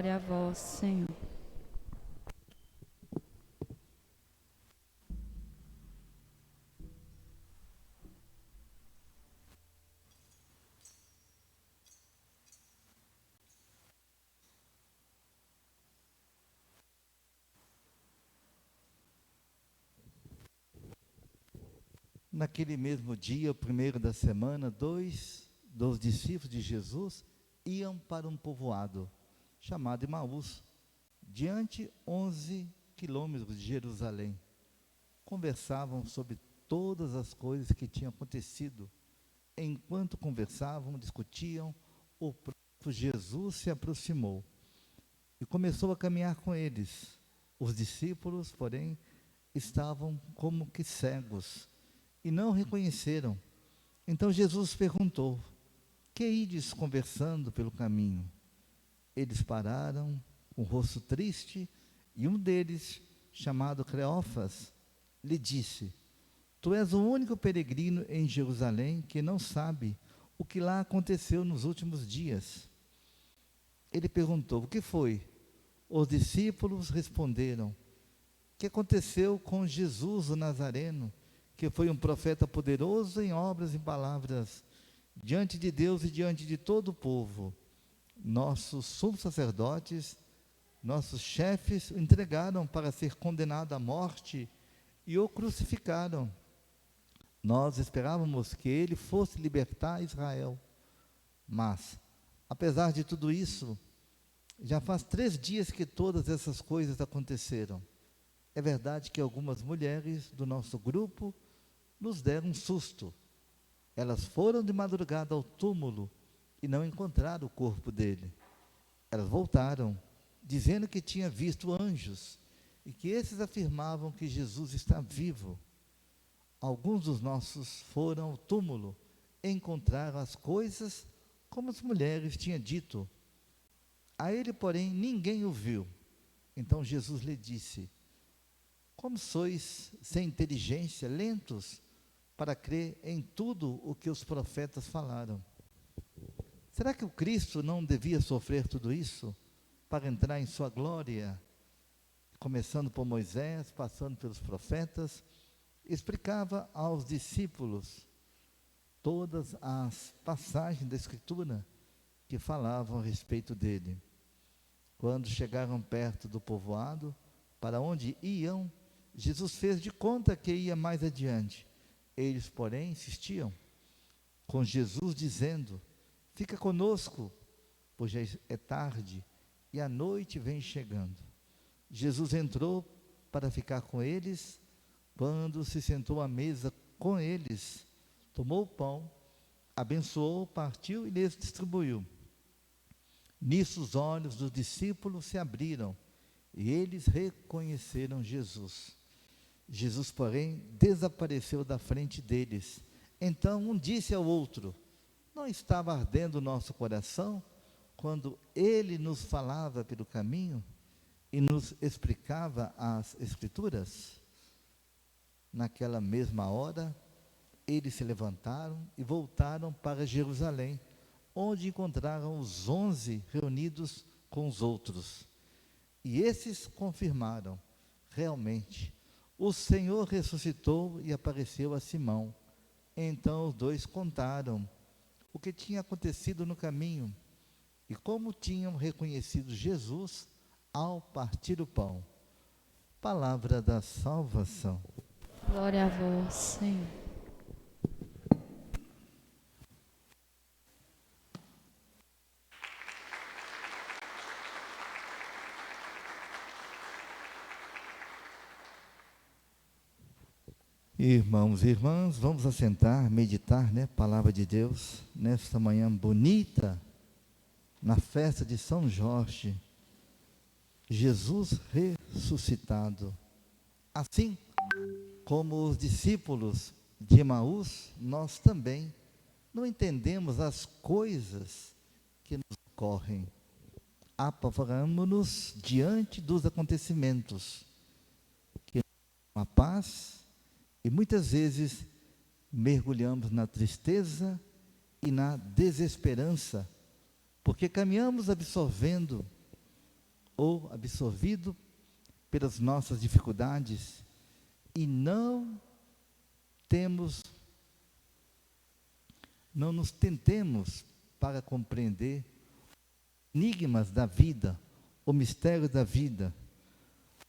Glória a vós, Senhor. Naquele mesmo dia, o primeiro da semana, dois dos discípulos de Jesus iam para um povoado chamado Emaús, diante 11 quilômetros de Jerusalém. Conversavam sobre todas as coisas que tinham acontecido. Enquanto conversavam, discutiam, o próprio Jesus se aproximou e começou a caminhar com eles. Os discípulos, porém, estavam como que cegos e não o reconheceram. Então Jesus perguntou: que ides conversando pelo caminho? Eles pararam, com o rosto triste, e um deles, chamado Cleófas, lhe disse: tu és o único peregrino em Jerusalém que não sabe o que lá aconteceu nos últimos dias. Ele perguntou: o que foi? Os discípulos responderam: que aconteceu com Jesus o Nazareno, que foi um profeta poderoso em obras e palavras, diante de Deus e diante de todo o povo. Nossos sumos sacerdotes, nossos chefes, o entregaram para ser condenado à morte e o crucificaram. Nós esperávamos que ele fosse libertar Israel. Mas, apesar de tudo isso, já faz 3 dias que todas essas coisas aconteceram. É verdade que algumas mulheres do nosso grupo nos deram um susto. Elas foram de madrugada ao túmulo e não encontraram o corpo dele. Elas voltaram, dizendo que tinha visto anjos e que esses afirmavam que Jesus está vivo. Alguns dos nossos foram ao túmulo e encontraram as coisas como as mulheres tinham dito. A ele, porém, ninguém o viu. Então Jesus lhe disse: como sois sem inteligência, lentos para crer em tudo o que os profetas falaram? Será que o Cristo não devia sofrer tudo isso para entrar em sua glória? Começando por Moisés, passando pelos profetas, explicava aos discípulos todas as passagens da Escritura que falavam a respeito dele. Quando chegaram perto do povoado, para onde iam, Jesus fez de conta que ia mais adiante. Eles, porém, insistiam com Jesus, dizendo: fica conosco, pois já é tarde e a noite vem chegando. Jesus entrou para ficar com eles. Quando se sentou à mesa com eles, tomou o pão, abençoou, partiu e lhes distribuiu. Nisso os olhos dos discípulos se abriram e eles reconheceram Jesus. Jesus, porém, desapareceu da frente deles. Então um disse ao outro: não estava ardendo o nosso coração quando ele nos falava pelo caminho e nos explicava as Escrituras? Naquela mesma hora, eles se levantaram e voltaram para Jerusalém, onde encontraram os 11 reunidos com os outros. E esses confirmaram: realmente, o Senhor ressuscitou e apareceu a Simão. Então os dois contaram o que tinha acontecido no caminho e como tinham reconhecido Jesus ao partir o pão. Palavra da salvação. Glória a vós, Senhor. Irmãos e irmãs, vamos assentar, meditar, palavra de Deus, nesta manhã bonita, na festa de São Jorge, Jesus ressuscitado. Assim como os discípulos de Emaús, nós também não entendemos as coisas que nos ocorrem. Apavoramos-nos diante dos acontecimentos, que a paz, e muitas vezes mergulhamos na tristeza e na desesperança, porque caminhamos absorvendo ou absorvido pelas nossas dificuldades e não nos tentemos para compreender enigmas da vida, o mistério da vida.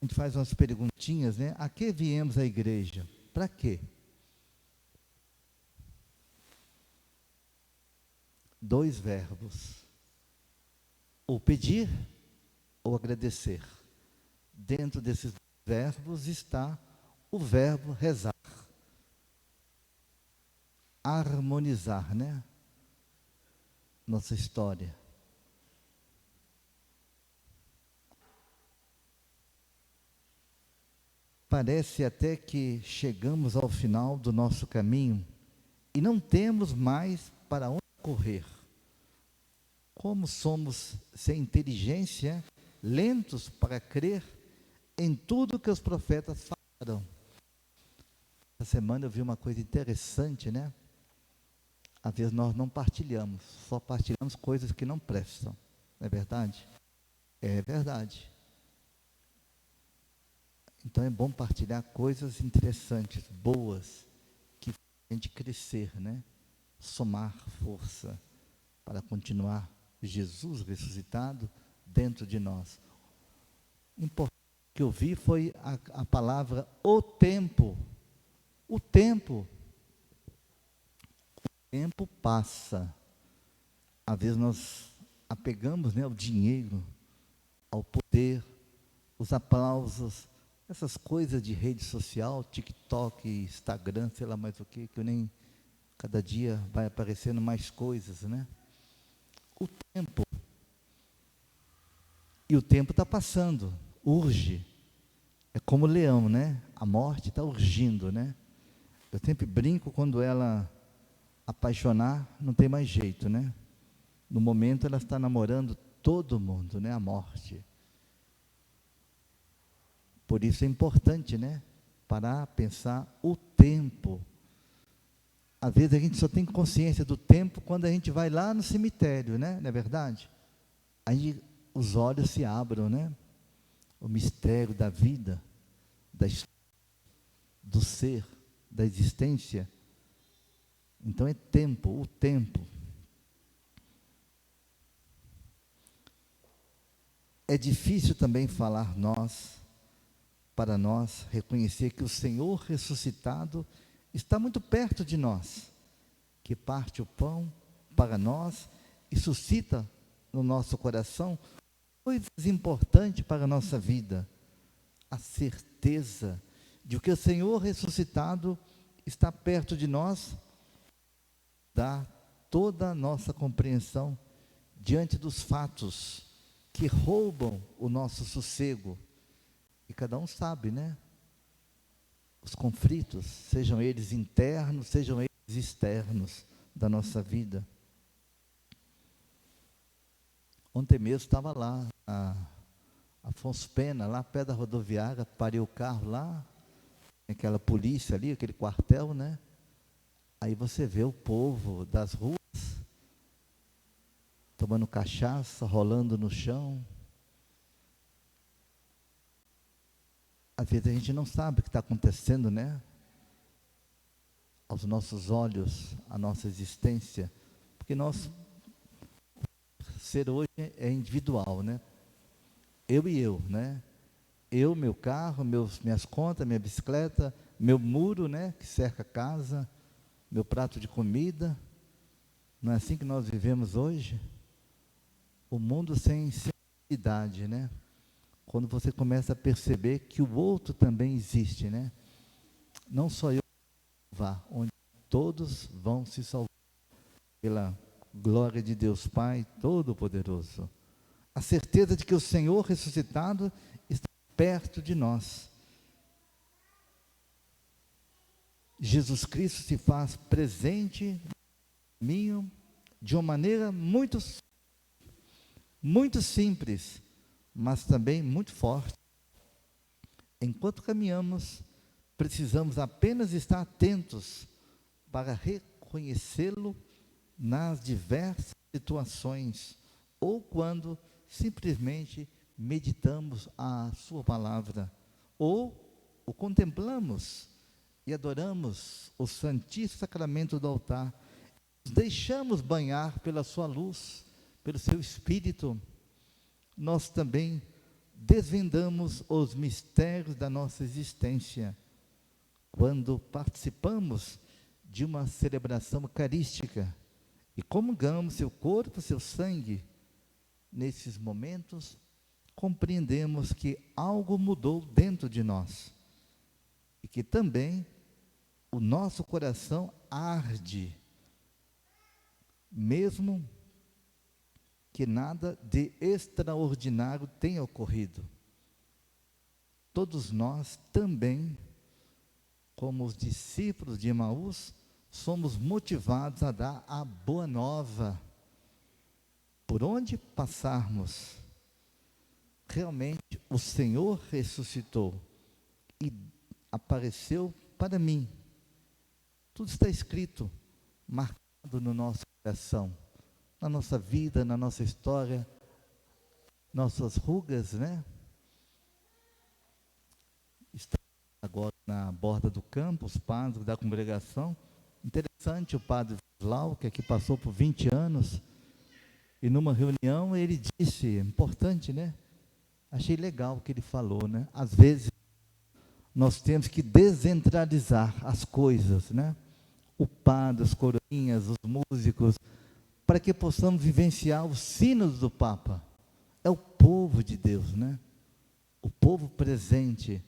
A gente faz umas perguntinhas, né? A que viemos à igreja? Para quê? 2 verbos: ou pedir ou agradecer. Dentro desses verbos está o verbo rezar, harmonizar, né? Nossa história. Parece até que chegamos ao final do nosso caminho e não temos mais para onde correr. Como somos sem inteligência, lentos para crer em tudo que os profetas falaram. Essa semana eu vi uma coisa interessante, né? Às vezes nós não partilhamos, só partilhamos coisas que não prestam. Não é verdade? É verdade. Então é bom partilhar coisas interessantes, boas, que fazem a gente crescer, né? Somar força para continuar Jesus ressuscitado dentro de nós. Importante que eu vi foi a palavra o tempo. O tempo passa. Às vezes nós apegamos, né, ao dinheiro, ao poder, os aplausos, essas coisas de rede social, TikTok, Instagram, sei lá mais o que eu nem, cada dia vai aparecendo mais coisas, né? O tempo. E o tempo está passando, urge. É como o leão, né? A morte está urgindo, né? Eu sempre brinco, quando ela apaixonar, não tem mais jeito, né? No momento ela está namorando todo mundo, né? A morte. Por isso é importante, né? Parar, pensar o tempo. Às vezes a gente só tem consciência do tempo quando a gente vai lá no cemitério, né? Não é verdade? Aí os olhos se abram, né? O mistério da vida, do ser, da existência. Então é tempo, o tempo. É difícil também para nós, reconhecer que o Senhor ressuscitado está muito perto de nós, que parte o pão para nós e suscita no nosso coração coisas importantes para a nossa vida. A certeza de que o Senhor ressuscitado está perto de nós dá toda a nossa compreensão diante dos fatos que roubam o nosso sossego. E cada um sabe, né? Os conflitos, sejam eles internos, sejam eles externos da nossa vida. Ontem mesmo estava lá, Afonso Pena, lá perto da rodoviária, parei o carro lá, aquela polícia ali, aquele quartel, né? Aí você vê o povo das ruas, tomando cachaça, rolando no chão. Às vezes a gente não sabe o que está acontecendo, né? Aos nossos olhos, a nossa existência, porque nosso ser hoje é individual, né? Eu e eu, né? Eu, meu carro, minhas contas, minha bicicleta, meu muro, né? Que cerca a casa, meu prato de comida. Não é assim que nós vivemos hoje? O mundo sem sensibilidade, né? Quando você começa a perceber que o outro também existe, né? Não só eu vá, onde todos vão se salvar pela glória de Deus Pai Todo-Poderoso. A certeza de que o Senhor ressuscitado está perto de nós. Jesus Cristo se faz presente no caminho de uma maneira muito simples, mas também muito forte. Enquanto caminhamos, precisamos apenas estar atentos para reconhecê-lo nas diversas situações, ou quando simplesmente meditamos a sua palavra, ou o contemplamos e adoramos o Santíssimo Sacramento do altar, nos deixamos banhar pela sua luz, pelo seu Espírito, nós também desvendamos os mistérios da nossa existência. Quando participamos de uma celebração eucarística e comungamos seu corpo, seu sangue, nesses momentos, compreendemos que algo mudou dentro de nós e que também o nosso coração arde, mesmo que nada de extraordinário tenha ocorrido. Todos nós também, como os discípulos de Emaús, somos motivados a dar a boa nova. Por onde passarmos, realmente o Senhor ressuscitou e apareceu para mim. Tudo está escrito, marcado no nosso coração, na nossa vida, na nossa história, nossas rugas, né? Estamos agora na borda do campo, os padres da congregação. Interessante, o padre Lau, que aqui passou por 20 anos, e numa reunião ele disse, importante, né? Achei legal o que ele falou, né? Às vezes, nós temos que descentralizar as coisas, né? O padre, as coroinhas, os músicos, para que possamos vivenciar os sinos do Papa. É o povo de Deus, né? O povo presente.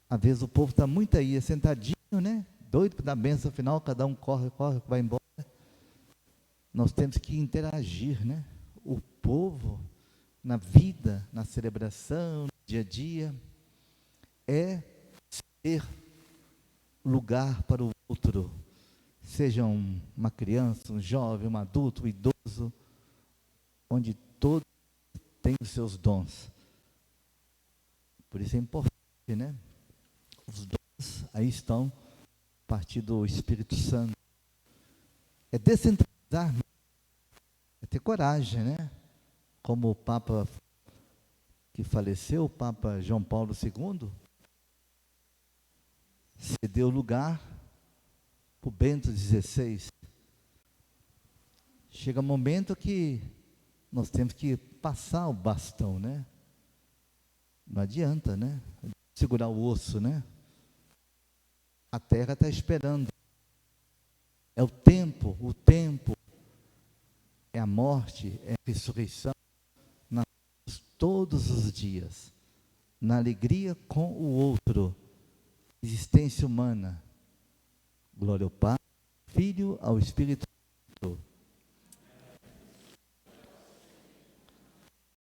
Às vezes o povo está muito aí, sentadinho, né? Doido para dar a bênção final, cada um corre, vai embora. Nós temos que interagir, né? O povo, na vida, na celebração, no dia a dia, é ser lugar para o outro. Seja uma criança, um jovem, um adulto, um idoso, onde todos têm os seus dons. Por isso é importante, né? Os dons aí estão a partir do Espírito Santo. É descentralizar, é ter coragem, né? Como o Papa que faleceu, o Papa João Paulo II, cedeu lugar para o Bento XVI. Chega um momento que nós temos que passar o bastão, né? Não adianta, né? Segurar o osso, né? A terra está esperando. É o tempo, é a morte, é a ressurreição. Nós todos os dias, na alegria com o outro, existência humana. Glória ao Pai, Filho, ao Espírito